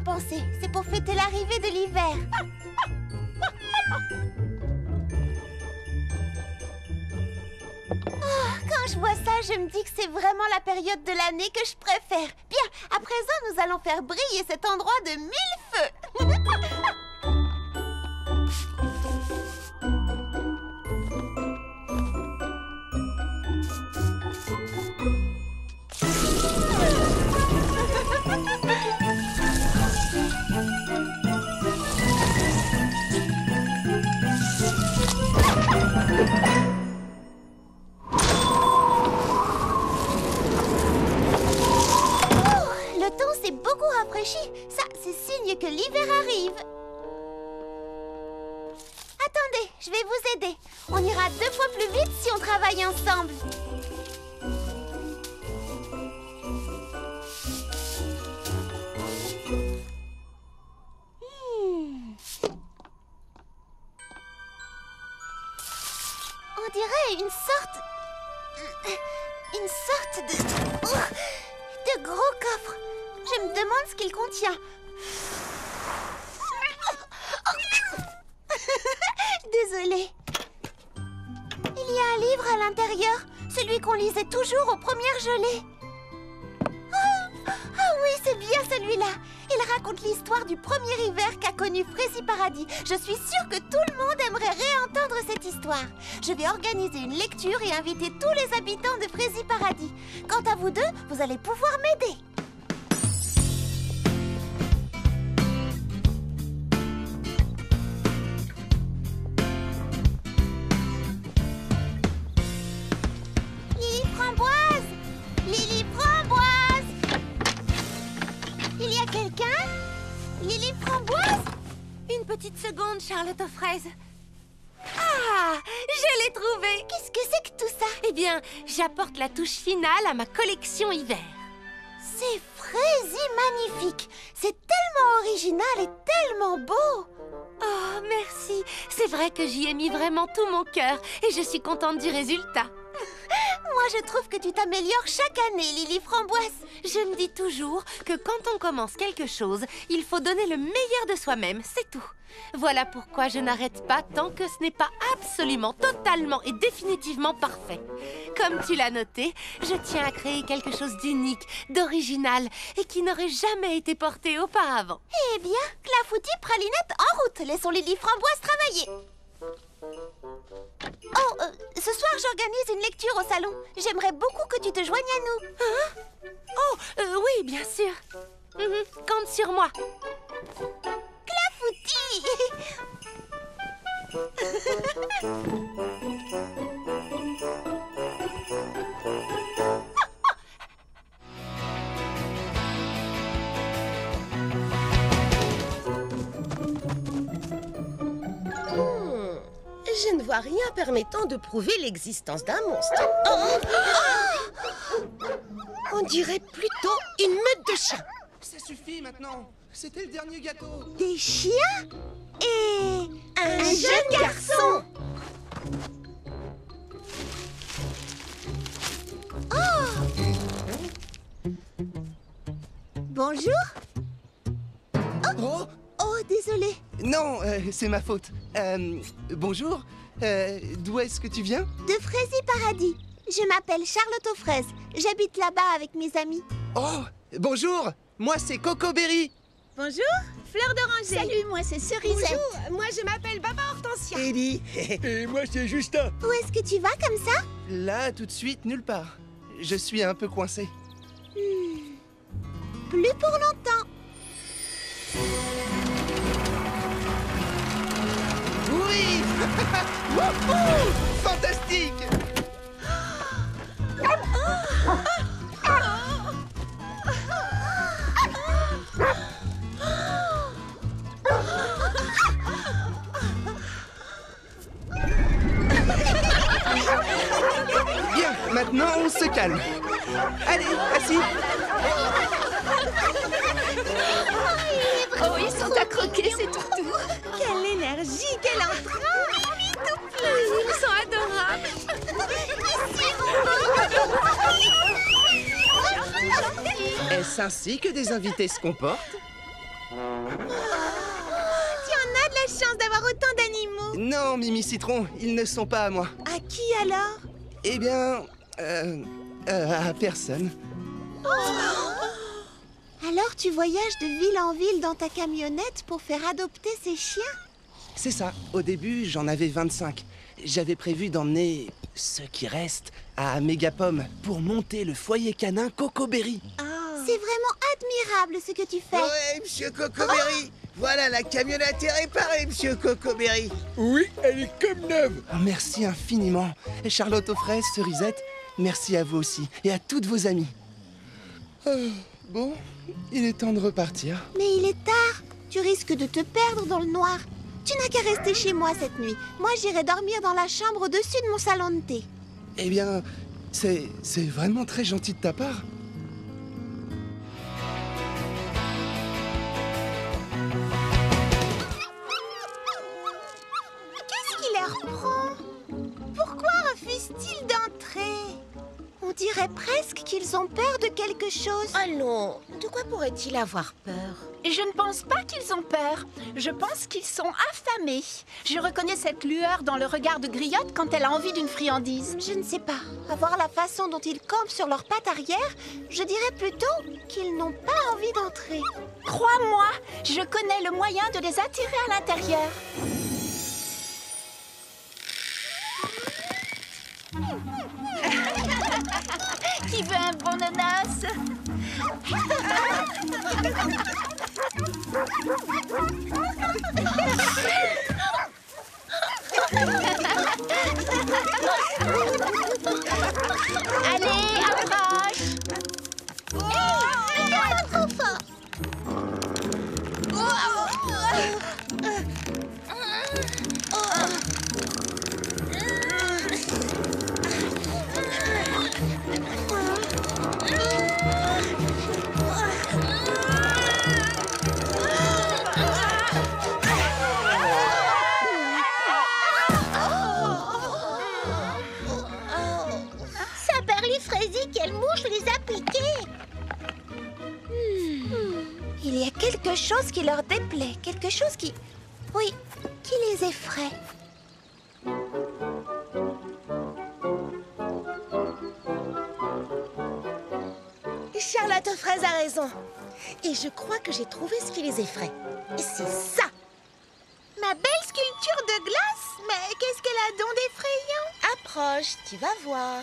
pensé. C'est pour fêter l'arrivée de l'hiver. Oh, quand je vois ça, je me dis que c'est vraiment la période de l'année que je préfère. Bien, à présent, nous allons faire briller cet endroit de 1000 feux. Ça, c'est signe que l'hiver arrive. Attendez, je vais vous aider. On ira 2 fois plus vite si on travaille ensemble. On dirait une sorte de gros coffre. Je me demande ce qu'il contient. Désolée. Il y a un livre à l'intérieur, celui qu'on lisait toujours aux premières gelées. Ah oui, c'est bien celui-là. Il raconte l'histoire du premier hiver qu'a connu Frézy Paradis. Je suis sûre que tout le monde aimerait réentendre cette histoire. Je vais organiser une lecture et inviter tous les habitants de Frézy Paradis. Quant à vous deux, vous allez pouvoir m'aider. Petite seconde, Charlotte aux fraises. Ah, je l'ai trouvé. Qu'est-ce que c'est que tout ça? Eh bien, j'apporte la touche finale à ma collection hiver. C'est Frézy magnifique. C'est tellement original et tellement beau. Oh, merci. C'est vrai que j'y ai mis vraiment tout mon cœur et je suis contente du résultat. Moi, je trouve que tu t'améliores chaque année, Lily Framboise. Je me dis toujours que quand on commence quelque chose, il faut donner le meilleur de soi-même, c'est tout. Voilà pourquoi je n'arrête pas tant que ce n'est pas absolument, totalement et définitivement parfait. Comme tu l'as noté, je tiens à créer quelque chose d'unique, d'original et qui n'aurait jamais été porté auparavant. Eh bien, Clafoutis, Pralinette, en route. Laissons Lily Framboise travailler. Oh, ce soir j'organise une lecture au salon. J'aimerais beaucoup que tu te joignes à nous. Hein? Oh, oui, bien sûr. Compte sur moi. Clafoutis. Je ne vois rien permettant de prouver l'existence d'un monstre. On dirait plutôt une meute de chiens. Ça suffit maintenant. C'était le dernier gâteau. Des chiens et un jeune garçon. Oh! Bonjour. Oh! Oh, désolé. Non, c'est ma faute. Bonjour. D'où est-ce que tu viens? De Frézy Paradis. Je m'appelle Charlotte aux fraises. J'habite là-bas avec mes amis. Oh, bonjour. Moi, c'est Coco Berry. Bonjour, Fleur d'Oranger. Salut, moi c'est Cerisette. Bonjour, moi je m'appelle Baba Hortensia. Ellie. Et moi, c'est Justin. Où est-ce que tu vas comme ça? Là, tout de suite, nulle part. Je suis un peu coincé. Plus pour longtemps. Oui. Wouhou! Fantastique. Bien, maintenant on se calme. Allez, assis. Oh, ils sont à croquer, ces toutous. Quelle énergie, quel entrain. Ils sont adorables. Est-ce ainsi que des invités se comportent? Tu en as de la chance d'avoir autant d'animaux. Non, Mimi Citron, ils ne sont pas à moi. À qui alors? Eh bien, à personne. Alors tu voyages de ville en ville dans ta camionnette pour faire adopter ces chiens? C'est ça. Au début, j'en avais 25. J'avais prévu d'emmener ceux qui restent à Mégapom pour monter le foyer canin Cocoberry. C'est vraiment admirable ce que tu fais. Ouais, monsieur Cocoberry. Voilà, la camionnette est réparée, monsieur Cocoberry. Oui, elle est comme neuve. Oh, merci infiniment. Et Charlotte aux fraises, Cerisette, merci à vous aussi et à toutes vos amies. Bon, il est temps de repartir. Mais il est tard. Tu risques de te perdre dans le noir. Tu n'as qu'à rester chez moi cette nuit. Moi, j'irai dormir dans la chambre au-dessus de mon salon de thé. Eh bien, c'est vraiment très gentil de ta part. Qu'est-ce qui leur prend? Pourquoi refusent-ils d'entrer? On dirait presque qu'ils ont peur de quelque chose. Allons, de quoi pourrait-il avoir peur? Je ne pense pas qu'ils ont peur. Je pense qu'ils sont affamés. Je reconnais cette lueur dans le regard de Griotte quand elle a envie d'une friandise. Je ne sais pas. À voir la façon dont ils campent sur leurs pattes arrière, je dirais plutôt qu'ils n'ont pas envie d'entrer. Crois-moi, je connais le moyen de les attirer à l'intérieur. Qui veut un bon ananas? Allez, approche! Trop fort. Quelle mouche les a piqués? Il y a quelque chose qui leur déplaît, quelque chose qui... Oui, qui les effraie. Charlotte aux fraises a raison. Et je crois que j'ai trouvé ce qui les effraie. Et c'est ça! Ma belle sculpture de glace? Mais qu'est-ce qu'elle a donc d'effrayant? Approche, tu vas voir.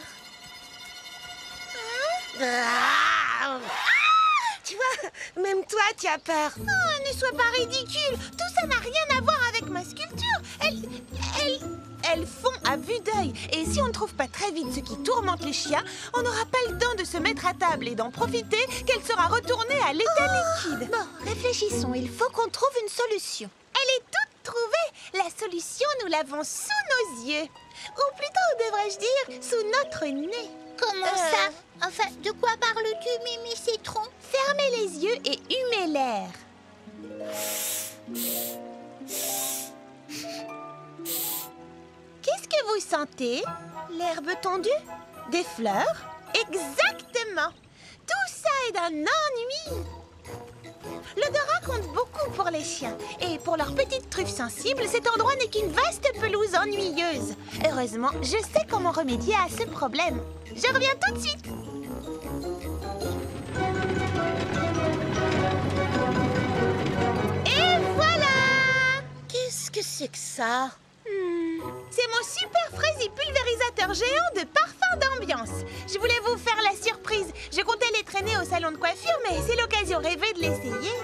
Tu vois, même toi, tu as peur. Oh, ne sois pas ridicule. Tout ça n'a rien à voir avec ma sculpture. Elles font à vue d'œil. Et si on ne trouve pas très vite ce qui tourmente les chiens, on n'aura pas le temps de se mettre à table et d'en profiter qu'elle sera retournée à l'état liquide. Bon, réfléchissons. Il faut qu'on trouve une solution. Elle est toute trouvée. La solution, nous l'avons sous nos yeux. Ou plutôt, devrais-je dire, sous notre nez. Comment ça? Enfin, de quoi parles-tu, Mimi Citron? Fermez les yeux et humez l'air. Qu'est-ce que vous sentez? L'herbe tondue? Des fleurs? Exactement! Tout ça est d'un ennui! L'odorat compte beaucoup pour les chiens. Et pour leurs petites truffes sensibles, cet endroit n'est qu'une vaste pelouse ennuyeuse. Heureusement, je sais comment remédier à ce problème. Je reviens tout de suite! Et voilà! Qu'est-ce que c'est que ça? C'est mon super fraise pulvérisateur géant de parfum d'ambiance. Je voulais vous faire la surprise. Je comptais les traîner au salon de coiffure, mais c'est l'occasion rêvée de l'essayer.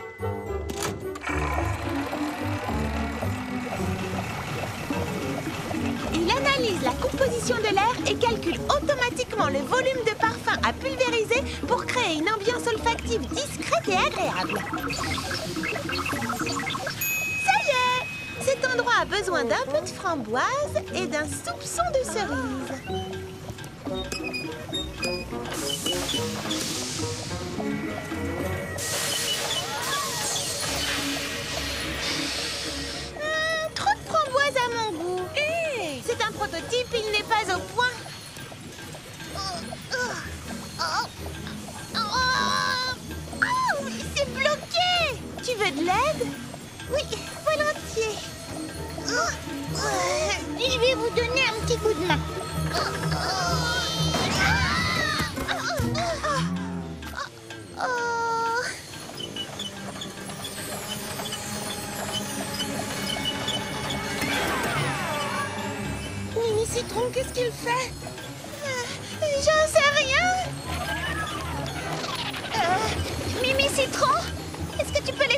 Il analyse la composition de l'air et calcule automatiquement le volume de parfum à pulvériser pour créer une ambiance olfactive discrète et agréable. Cet endroit a besoin d'un peu de framboise et d'un soupçon de cerise. Trop de framboise à mon goût. C'est un prototype, il n'est pas au point. C'est bloqué. Tu veux peu de l'aide? Oui, volontiers. Je vais vous donner un petit coup de main. Mimi Citron, qu'est-ce qu'il fait? J'en sais rien. Mimi Citron, est-ce que tu peux